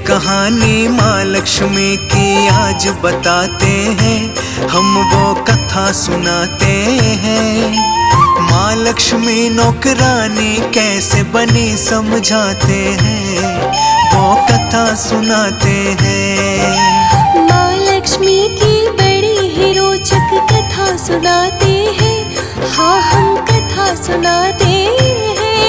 कहानी माँ लक्ष्मी की आज बताते हैं, हम वो कथा सुनाते हैं। माँ लक्ष्मी नौकरानी कैसे बनी समझाते हैं, वो कथा सुनाते हैं। माँ लक्ष्मी की बड़ी ही रोचक कथा सुनाते हैं, हाँ हम कथा सुनाते हैं।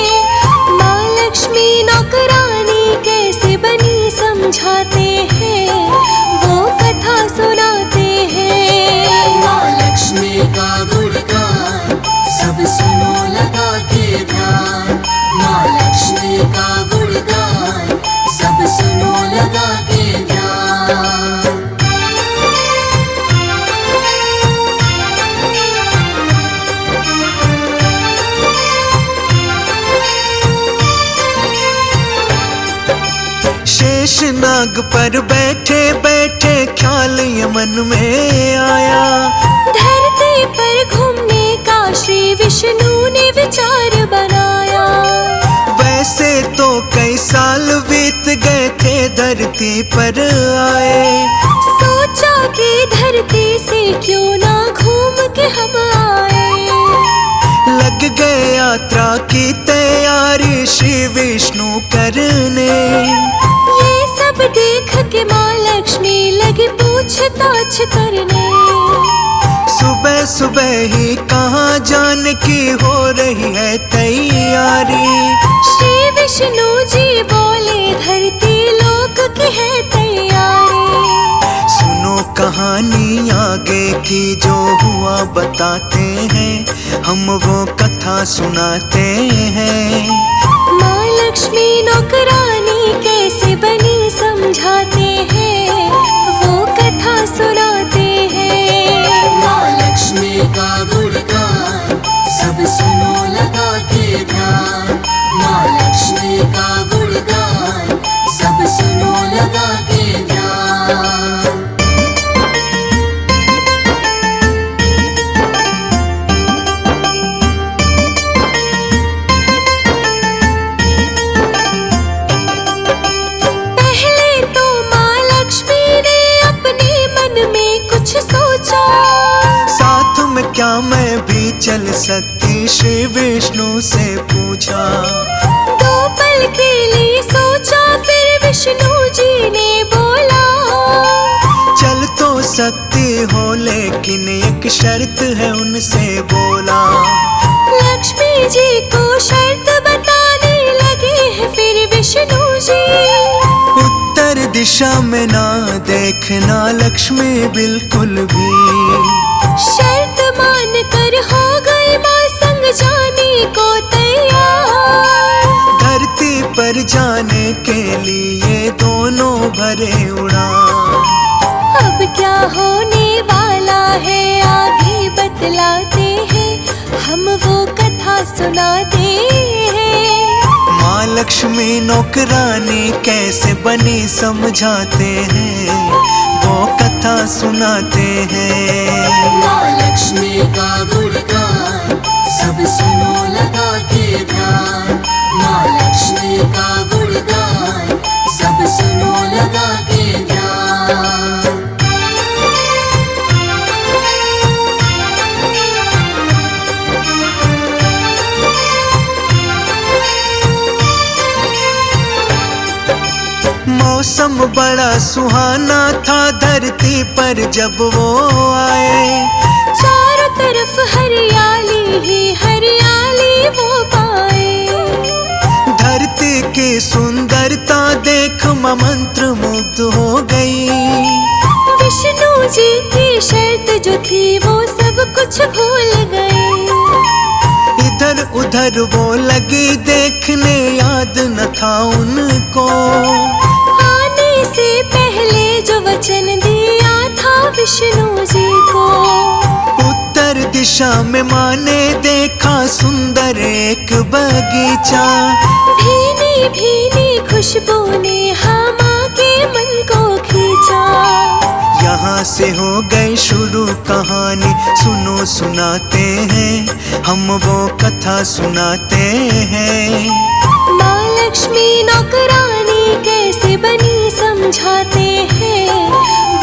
माँ लक्ष्मी नौकरानी कैसे बनी समझाते हैं, वो कथा सुनाते हैं। माँ लक्ष्मी का गुणगान सब सुनो लगा के ध्यान। माँ लक्ष्मी का गुणगान सब सुनो लगा के ध्यान। शेषनाग पर बैठे बैठे ख्याल ये मन में आया, धरती पर घूमने का श्री विष्णु ने विचार बनाया। वैसे तो कई साल बीत गए थे धरती पर आए, सोचा कि धरती से क्यों ना घूम के हम आए। लग गए यात्रा की तैयारी श्री विष्णु करने। ये सब देख के माँ लक्ष्मी लगी पूछताछ करने। सुबह सुबह ही कहाँ जाने की हो रही है तैयारी। श्री विष्णु जी बोले धरती लोक की है तैयारी। सुनो कहानी आगे की जो हुआ बताते हैं, हम वो कथा सुनाते हैं। माँ लक्ष्मी नौकरानी कैसे बनी समझाते हैं, वो कथा सुनाते हैं। माँ लक्ष्मी का गुणगान सब सुनो लगा के ध्यान। माँ लक्ष्मी का गुणगान सब सुनो लगा के ध्यान। साथ में क्या मैं भी चल सकती, श्री विष्णु से पूछा। दो पल के लिए सोचा, फिर विष्णु जी ने बोला। चल तो सकती हो लेकिन एक शर्त है उनसे बोला। लक्ष्मी जी को शर्त बताने लगे हैं फिर विष्णु जी। उत्तर दिशा में ना देखना लक्ष्मी बिल्कुल भी। शर्त मान कर हो गई माँ संग जाने को तैयार। धरती पर जाने के लिए दोनों भरे उड़ान। अब क्या होने वाला है आगे बतलाते हैं, हम वो कथा सुनाते हैं। माँ लक्ष्मी नौकरानी कैसे बनी समझाते हैं, वो कथा सुनाते हैं। माँ लक्ष्मी का गुणगान सब सुनो लगा के ध्यान। माँ लक्ष्मी का गुणगान सब सुनो लगा के ध्यान। मौसम बड़ा सुहाना था धरती पर जब वो आए। चारों तरफ हरियाली ही हरियाली वो पाए। धरती की सुंदरता देख माँ मंत्र मुग्ध हो गई। विष्णु जी की शर्त जो थी वो सब कुछ भूल गए। इधर उधर वो लगी देखने, याद न था उनको। आने से पहले जो वचन दिया था विष्णु जी को। उत्तर दिशा में माँ ने देखा सुंदर एक बगीचा। भीनी भीनी खुशबू ने हाँ माँ के मन को खींचा। यहाँ से हो गई शुरू कहानी, सुनो सुनाते हैं, हम वो कथा सुनाते हैं। माँ लक्ष्मी नौकरानी कैसे बनी समझाते हैं,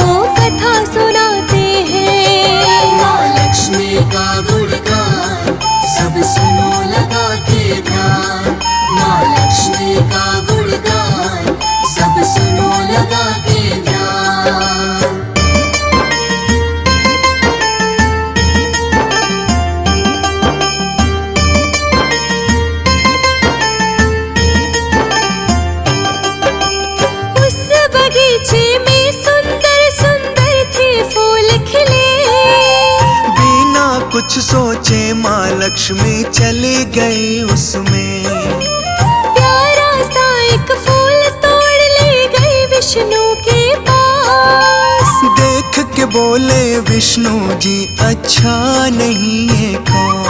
वो कथा सुनाते हैं। माँ लक्ष्मी का गुणगान सब सुनो लगा के ध्यान। माँ लक्ष्मी का गुणगान सब सुनो लगा के ध्यान। उस बगीचे में सुंदर सुंदर थे फूल खिले, बिना कुछ सोचे माँ लक्ष्मी चली गई उसमें। प्यारा सा एक फूल तोड़ ले गई विष्णु के पास। देख के बोले विष्णु जी अच्छा नहीं ये कौन।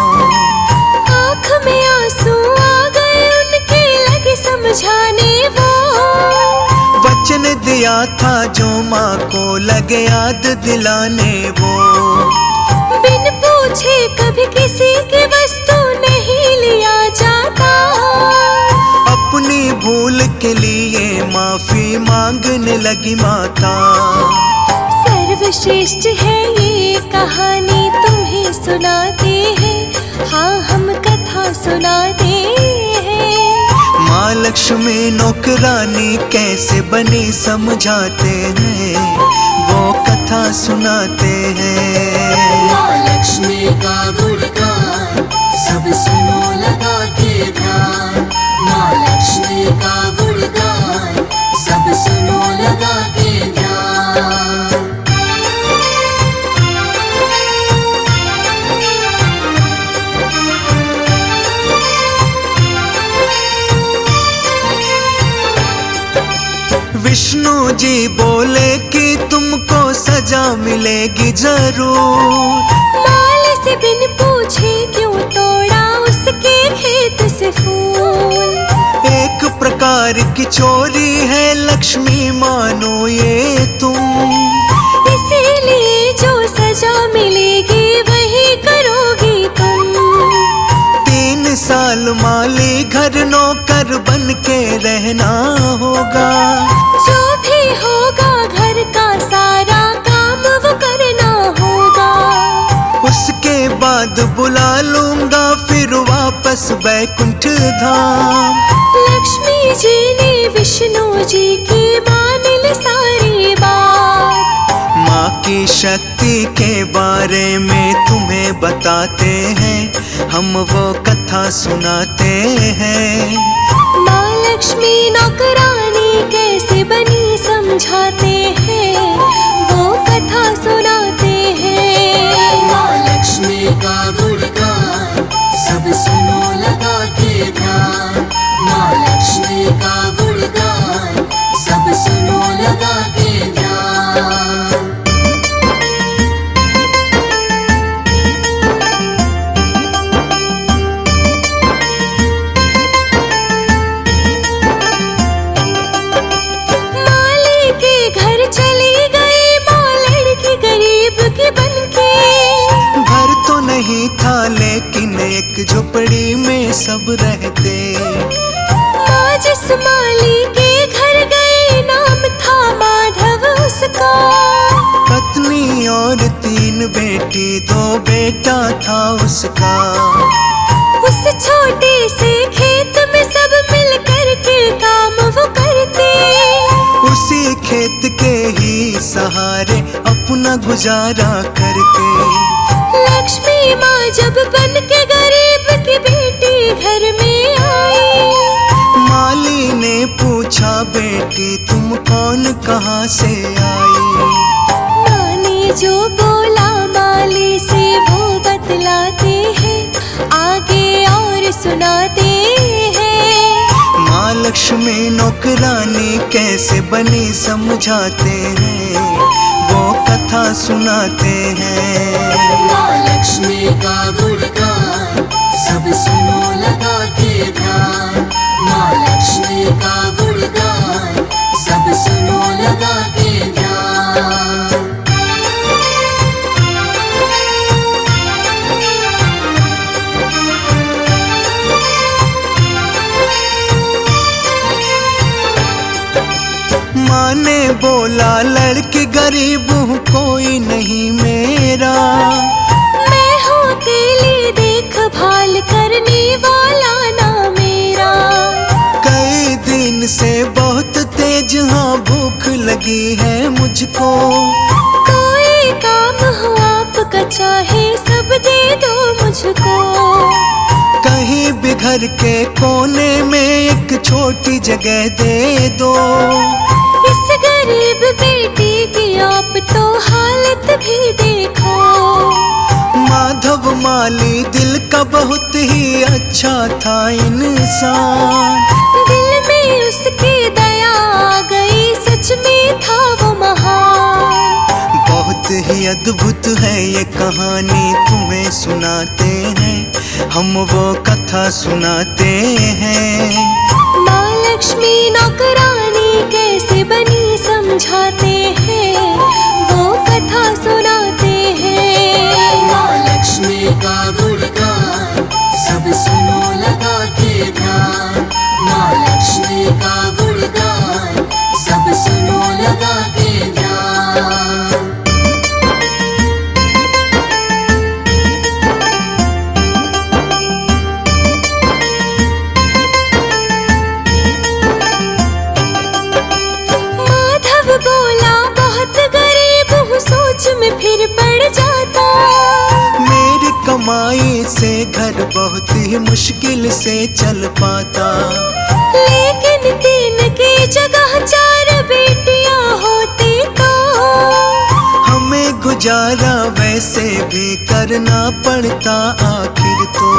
आँख में आंसू आ गए उनके, लगे समझाने वो। वचन दिया था जो माँ को लगे याद दिलाने वो। बिन पूछे कभी किसी की वस्तु नहीं लिया जाता। अपनी भूल के लिए माफी मांगने लगी माता। सर्वश्रेष्ठ है ये कहानी, तुम्हें सुनाते हैं, हाँ हम कथा सुनाते हैं। माँ लक्ष्मी नौकरानी कैसे बनी समझाते हैं, वो कथा सुनाते हैं। माँ लक्ष्मी का गुणगान सब सुनो लगा के ध्यान। माँ लक्ष्मी का गुणगान सब सुनो लगा के ध्यान। विष्णु जी बोले कि तुमको सजा मिलेगी जरूर। माल से बिन पूछे क्यों तोड़ा उसके खेत से फूल। एक प्रकार की चोरी है लक्ष्मी मानो ये तुम। इसीलिए जो सजा मिलेगी वही करोगी तुम। 3 साल माली घर नौकर बन के रहना होगा। जो भी होगा घर का सारा काम वो करना होगा। उसके बाद बुला लूंगा फिर वापस बैकुंठ धाम। लक्ष्मी जी ने विष्णु जी की मान ली सारी बात। माँ की शक्ति के बारे में तुम्हें बताते हैं, हम वो कथा सुनाते हैं। माँ लक्ष्मी नौकरानी कैसे बनी समझाते हैं, वो कथा सुनाते हैं। माँ लक्ष्मी का गुणगान सब सुनो लगा के ध्यान। माँ लक्ष्मी का गुणगान सब सुनो लगा के ध्यान। माली के घर चली गई माँ लड़की गरीब की बनके। घर तो नहीं था लेकिन एक झोपड़ी में सब रहते। माँ जिस माली के घर गई नाम था माधव उसका। पत्नी और 3 बेटी 2 बेटा था उसका। उस छोटे से खेत में सब मिल कर के काम वो करते। उसी खेत के ही सहारे अपना गुजारा करते। लक्ष्मी माँ जब बन के गरीब की बेटी घर में आई। माली ने पूछा बेटी तुम कौन कहाँ से आई। माँ ने जो बोला माली से वो बतलाते हैं, आगे और सुनाते हैं। माँ लक्ष्मी नौकरानी कैसे बनी समझाते हैं, वो कथा सुनाते हैं। माँ लक्ष्मी का गुणगान सब सुनो लगा के ध्यान। माँ लक्ष्मी का गुणगान सब सुनो लगा के ध्यान। माँ ने बोला लड़की गरीब हूँ कोई नहीं मेरा, मैं हूँ अकेली देखभाल करने वाला ना मेरा। कई दिन से बहुत तेज हाँ भूख लगी है मुझको, कोई काम हो आपका चाहे सब दे दो मुझको। कहीं भी घर के कोने में एक छोटी जगह दे दो, इस गरीब बेटी की आप तो हालत भी देखो। माधव माली दिल का बहुत ही अच्छा था इंसान, दिल में उसकी दया आ गई, सच में था वो महान। बहुत ही अद्भुत है ये कहानी तुम्हें सुनाते हैं, हम वो कथा सुनाते हैं। माँ लक्ष्मी नौकरानी कैसे बनी समझाते हैं, वो कथा सुनाते हैं। माँ लक्ष्मी का गुणगान सब सुनो लगा के ध्यान, माँ लक्ष्मी का गुणगान सब सुनो लगा के ध्यान। माधव बोला बहुत गरीब हूँ, सोच में फिर पड़ जाता। मेरी कमाई से घर बहुत ही मुश्किल से चल पाता, लेकिन तीन की जगह चार बेटियां होती तो हमें गुजारा वैसे भी करना पड़ता आखिर तो।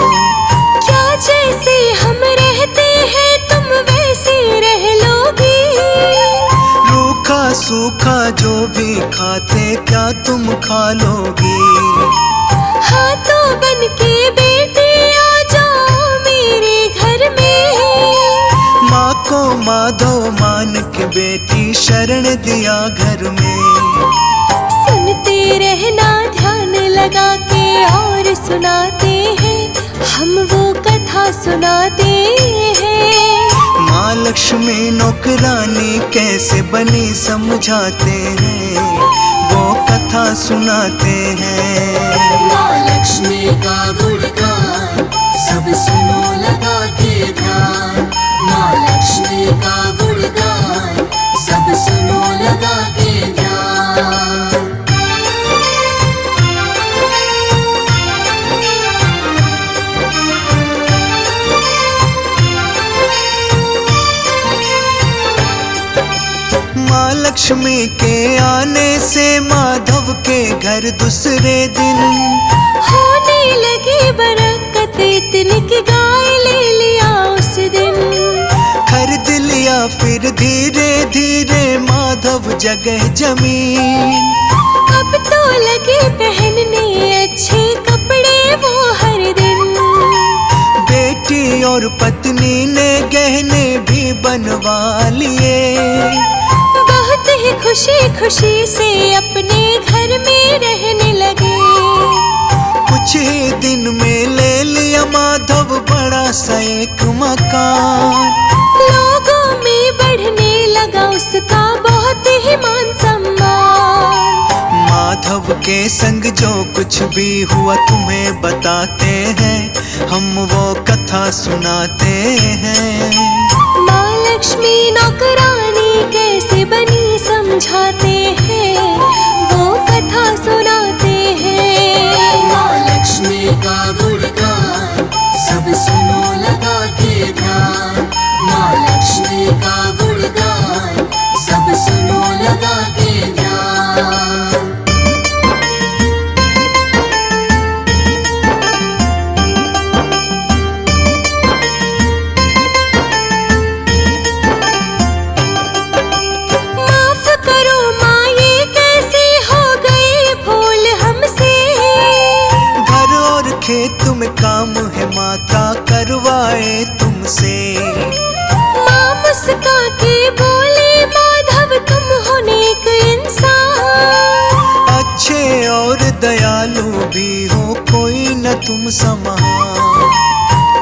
क्या जैसे हम रहते हैं तुम वैसे रह लोगी, रूखा सूखा जो भी खाते क्या तुम खा लोगी। हाथों बन के बेटी आ जाओ मेरे घर में। माँ को माधव मान के बेटी शरण दिया घर में, सुनते रहना ध्यान लगा के और सुनाते हैं, हम वो कथा सुनाते हैं। माँ लक्ष्मी नौकरानी कैसे बनी समझाते हैं, वो कथा सुनाते हैं। माँ लक्ष्मी का गुणगान सब सुनो लगा के ध्यान, माँ लक्ष्मी का गुणगान सब सुनो लगा के ध्यान। माँ लक्ष्मी के आने से माधव के घर दूसरे दिन होने लगी बरकत इतनी कि गाय ले लिया उस दिन। खरीद लिया फिर धीरे धीरे माधव जगह जमीन, अब तो लगे पहनने अच्छे कपड़े वो हर दिन। बेटी और पत्नी ने गहने भी बनवा लिए, बहुत ही खुशी खुशी से अपने घर में रहने लगे। कुछ ही दिन में ले लिया माधव बड़ा सा एक मकान, लोगों में बढ़ने लगा उसका बहुत ही मान सम्मान। माधव के संग जो कुछ भी हुआ तुम्हें बताते हैं, हम वो कथा सुनाते हैं। माँ लक्ष्मी नौकरानी कैसे बनी समझाते हैं, वो कथा सुनाते हैं। माँ लक्ष्मी का गुणगान सब सुनो लगा के ध्यान, माँ लक्ष्मी का गुणगान सब सुनो लगा के ध्यान। माफ करो माँ ये कैसे हो गई भूल हमसे, घर और खेत में काम है माता करवाए तुमसे। माँ मुस्का के बोले माधव तुम हो नेक इंसान, अच्छे और दयालु भी हो कोई न तुम समान।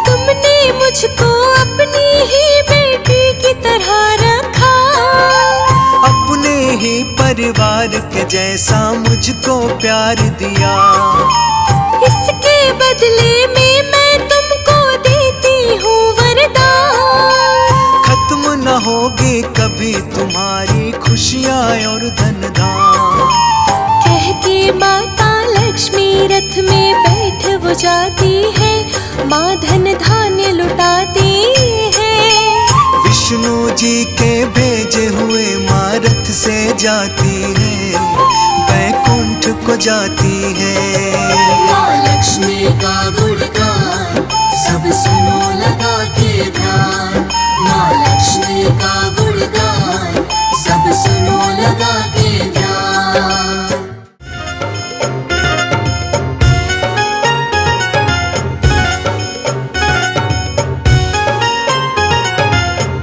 तुमने मुझको अपनी ही बेटी की तरह रखा, परिवार के जैसा मुझको प्यार दिया। इसके बदले में मैं तुमको देती हूँ वरदान। खत्म न होगी कभी तुम्हारी खुशियाँ और धन धाम। कह के माता लक्ष्मी रथ में बैठ वो जाती है, माँ धन धान्य लुटाती है। विष्णु जी के भेजे हुए माँ रथ से जाती है, वैकुंठ को जाती है। माँ लक्ष्मी का गुणगान सब सुनो लगा के ध्यान। माँ लक्ष्मी का गुणगान सब सुनो लगा के ध्यान।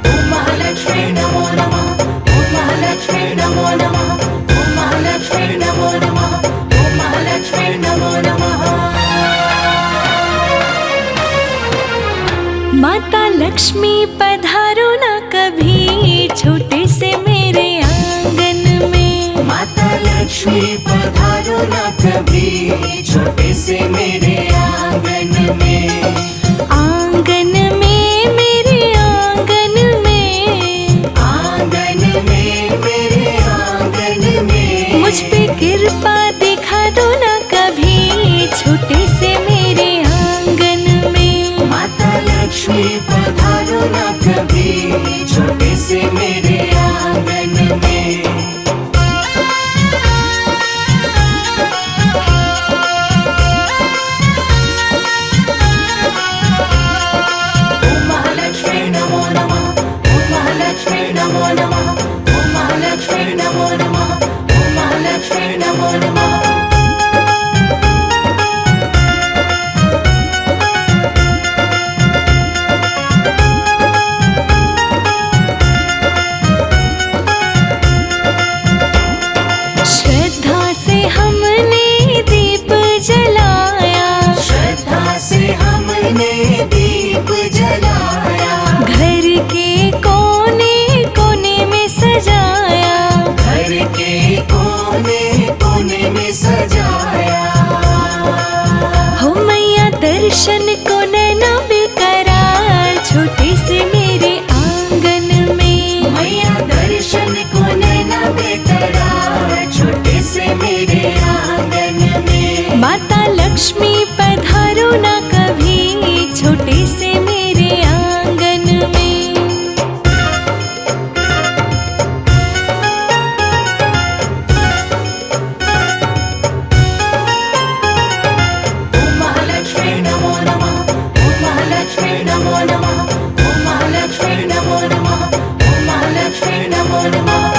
ओम महालक्ष्मी नमो नमः, ओम महालक्ष्मी नमो नमः, ओम महालक्ष्मी नमो नमः, ओम महालक्ष्मी नमो नमः। माता लक्ष्मी पधारो ना कभी छोटे से मेरे आंगन में। माता लक्ष्मी पधारो ना कभी छोटे से मेरे आंगन में। आंगन में मेरे आंगन में, आंगन में मेरे आंगन में। मुझ पे कृपा दिखा दो ना कभी छोटे से मेरे आंगन में। माता लक्ष्मी पधारो ना कभी छोटे से मेरे आंगन में। ओम महालक्ष्मी नमो नमः, ओम महालक्ष्मी नमो नमः, ओम महालक्ष्मी नमो नमः, ओम महालक्ष्मी नमो नमः। श्रद्धा से हमने दीप जलाया, श्रद्धा से हमने दीप जलाया। घर के कोने कोने में सजाया। घर के कोने कोने में सजाया। हो मैया दर्शन को नैना बेकरार छोटे से मेरे आंगन में। मैया दर्शन को नैना बेकरार छोटे से मेरे आंगन में। माता लक्ष्मी पधारो ना कभी छोटे से मेरे आंगन में। ओम महालक्ष्मी नमो नमः, ओम महालक्ष्मी नमो नमः, ओम महालक्ष्मी नमो नमः, ओम महालक्ष्मी नमो नमः।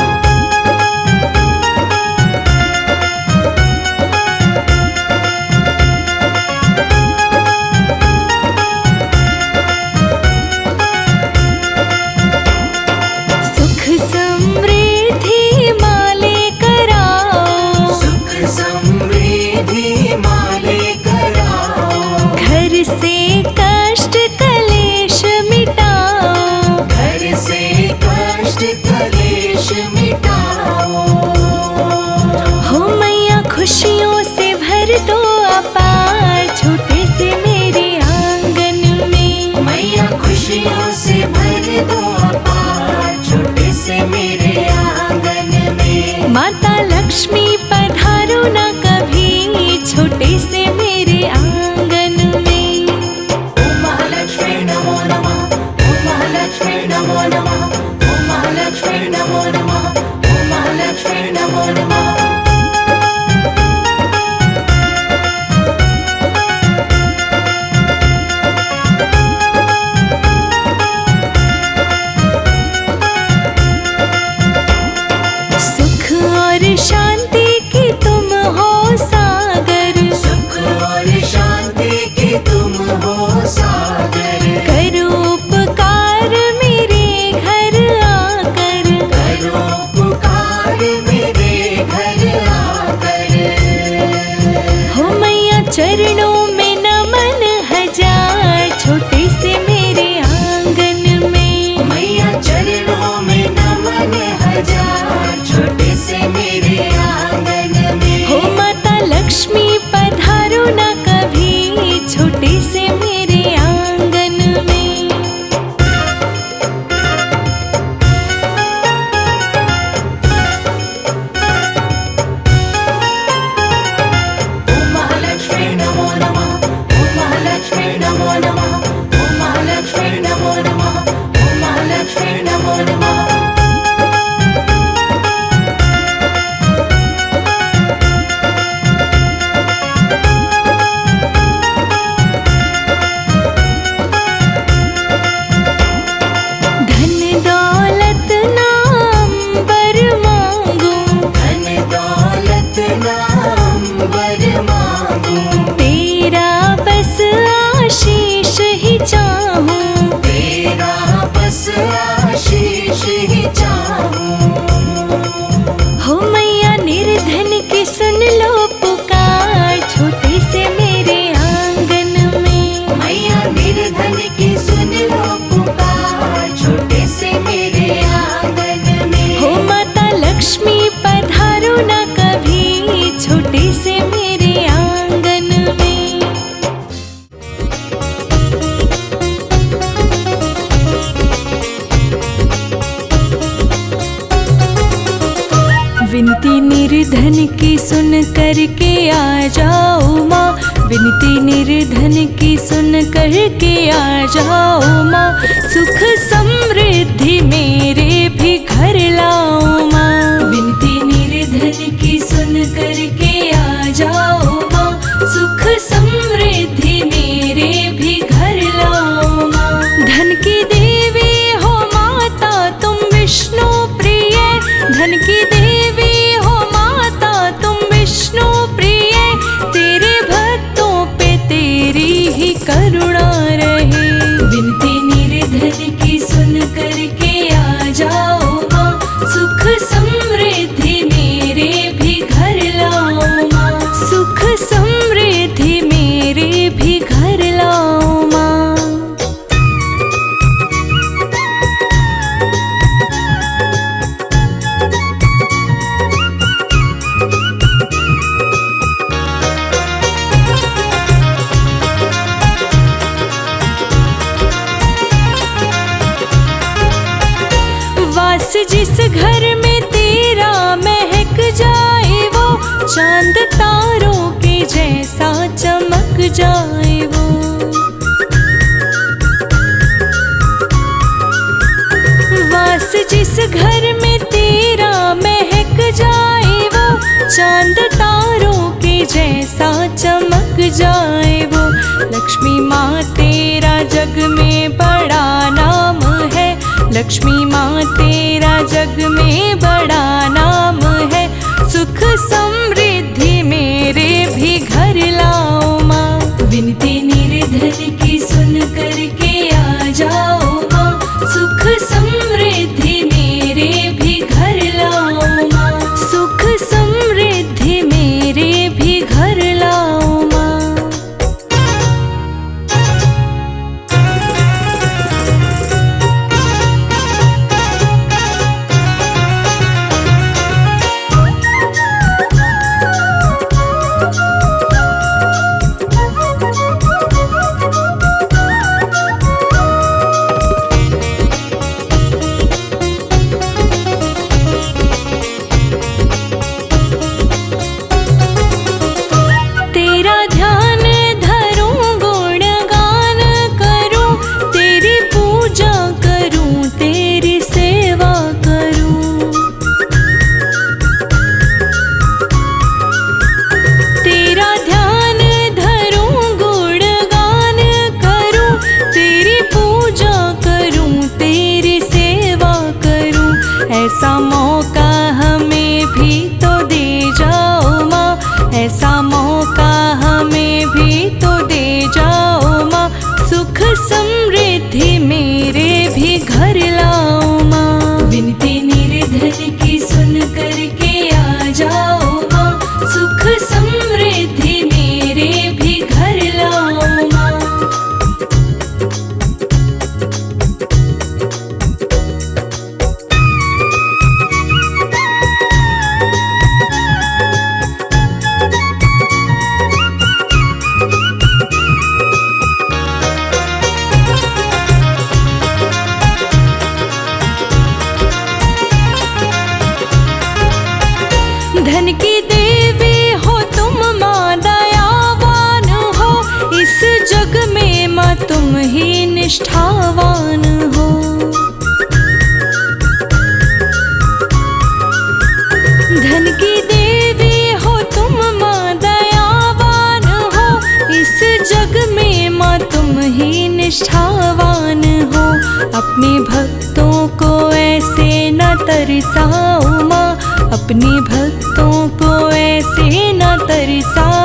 सुख समृद्धि माले कराओ, सुख समृद्धि माले कराओ। घर से कष्ट कलेश मिटाओ। घर से कष्ट कलेश मिटाओ। हो मैया खुशियों से भर दो अपार छोटे से मेरे आंगन में। मैया खुशियों से भर दो अपार छोटे से मेरे आंगन में। माता लक्ष्मी पधारो ना कभी छोटे से मेरे आंगन में। ओम महालक्ष्मी नमो नमः, ओम महालक्ष्मी नमो नमः, ओम महालक्ष्मी नमो नमः, ओम महालक्ष्मी नमो नमः। सुख और शांति की तुम हो सागर। सुख और शांति की तुम हो सागर। करो उपकार मेरे घर आकर। करो पुकार मेरे घर आकर। हो मैया चरणों में नमन हजार छोटे से मेरे आंगन में। मैया चरणों में नमन हजार छोटे से मेरे विनती निर्धन की सुन करके आ जाओ माँ, विनती निर्धन की सुन करके आ जाओ माँ, सुख समृद्धि मेरे भी घर लाओ माँ। विनती निर्धन की सुन करके आ जाओ माँ, सुख समृद्धि मेरे भी घर लाओ माँ। धन की देवी हो माता तुम विष्णु प्रिय, धन की देवी हो माता तुम विष्णु प्रिय, तेरे भक्तों पे तेरी ही करुणा रहे। विनती निर्धन की सुन करके आ जाओ माँ, सुख समृद्धि मेरे भी घर लाओ माँ, सुख समृद्धि मेरे भी घर लाओ माँ। जिस घर में तेरा महक जाए वो, चांद तारों के जैसा चमक जाए वो। वास जिस घर में तेरा महक जाए वो, चांद तारों के जैसा चमक जाए वो। लक्ष्मी माँ तेरा जग में बड़ा नाम है, लक्ष्मी माँ तेरा जग में बड़ा नाम है, सुख समृद्धि मेरे भी घर लाओ माँ। विनती निर्धन की सुन करके आ जाओ माँ, सुख समृद्धि मेरे भी घर लाओ माँ, सुख समृद्धि मेरे भी घर लाओ माँ। ऐसा मौका हमें भी तो दे जाओ माँ, ऐसा मौका हमें भी तो दे जाओ माँ, सुख समृद्धि मेरे भी घर लाओ माँ। विनती निर्धन की सुन करके आ जाओ माँ, सुख समृद्धि मेरे भी घर लाओ माँ। धन की देवी हो तुम माँ दयावान हो, इस जग में माँ तुम ही निष्ठावान हो। धन की देवी हो तुम माँ दयावान हो, इस जग में माँ तुम ही निष्ठावान हो। अपने भक्तों को ऐसे न तरसाओ माँ, अपने भक्तों को ऐसे न तरसाओ